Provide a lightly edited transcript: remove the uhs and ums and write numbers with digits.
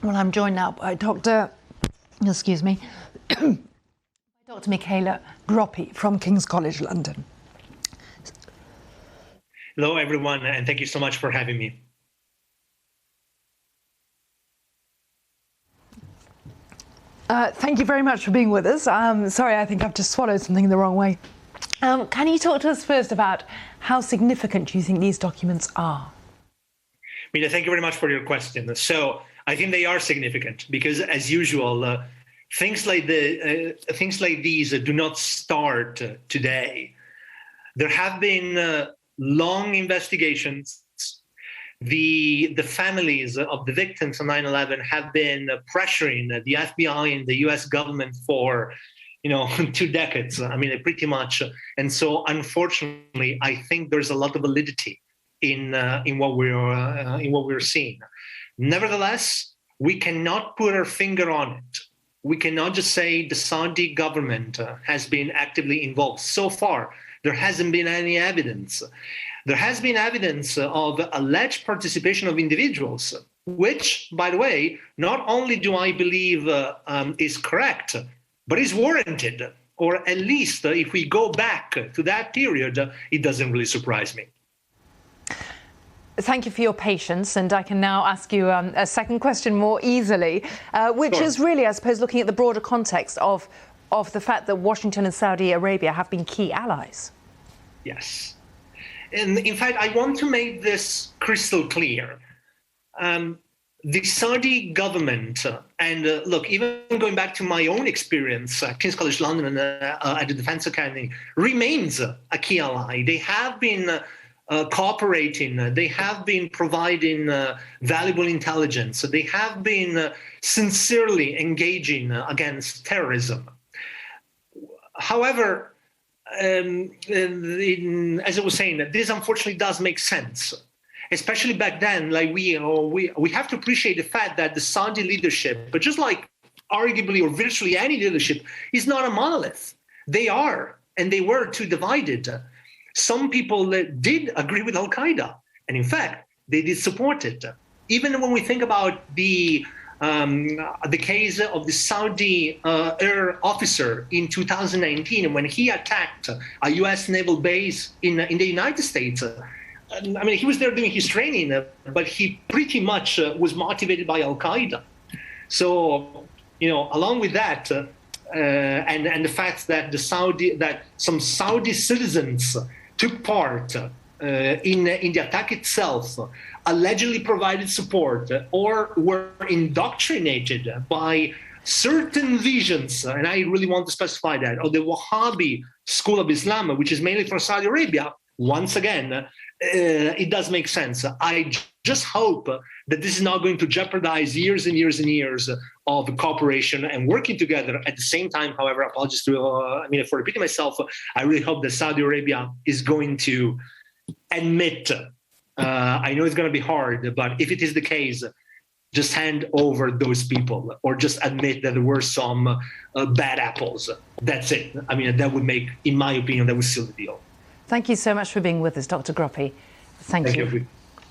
Well, I'm joined now by Dr. Michele Groppi from King's College London. Hello, everyone, and thank you so much for having me. Thank you very much for being with us. Sorry, I think I've just swallowed something the wrong way. Can you talk to us first about how significant you think these documents are? Mina, thank you very much for your question. So I think they are significant because, as usual, things like these do not start today. There have been long investigations. The families of the victims of 9/11 have been pressuring the FBI and the U.S. government for, 2 decades. I mean, pretty much. And so, unfortunately, I think there's a lot of validity in what we're seeing. Nevertheless, we cannot put our finger on it. We cannot just say the Saudi government has been actively involved. So far, there hasn't been any evidence. There has been evidence of alleged participation of individuals, which, by the way, not only do I believe is correct, but is warranted. Or at least if we go back to that period, it doesn't really surprise me. Thank you for your patience, and I can now ask you a second question more easily, which Sure. is really, I suppose, looking at the broader context of the fact that Washington and Saudi Arabia have been key allies. Yes. And in fact, I want to make this crystal clear. The Saudi government, and look, even going back to my own experience at King's College London at the Defense Academy, remains a key ally. They have been cooperating, they have been providing valuable intelligence, they have been sincerely engaging against terrorism. However, as I was saying, this unfortunately does make sense, especially back then. Like we have to appreciate the fact that the Saudi leadership, but just like arguably or virtually any leadership, is not a monolith. They are, and they were too divided. Some people did agree with Al-Qaeda, and in fact, they did support it. Even when we think about the case of the Saudi air officer in 2019, when he attacked a U.S. naval base in the United States. I mean, he was there doing his training, but he pretty much was motivated by Al-Qaeda. So, along with that, and the fact that some Saudi citizens took part in the attack itself, allegedly provided support or were indoctrinated by certain visions, and I really want to specify that, of the Wahhabi school of Islam, which is mainly from Saudi Arabia. Once again, it does make sense. I just hope that this is not going to jeopardize years and years and years of cooperation and working together. At the same time, however, apologies to, for repeating myself, I really hope that Saudi Arabia is going to admit, I know it's going to be hard, but if it is the case, just hand over those people or just admit that there were some bad apples. That's it. I mean, that would make, in my opinion, that would seal the deal. Thank you so much for being with us, Dr. Groppi. Thank you.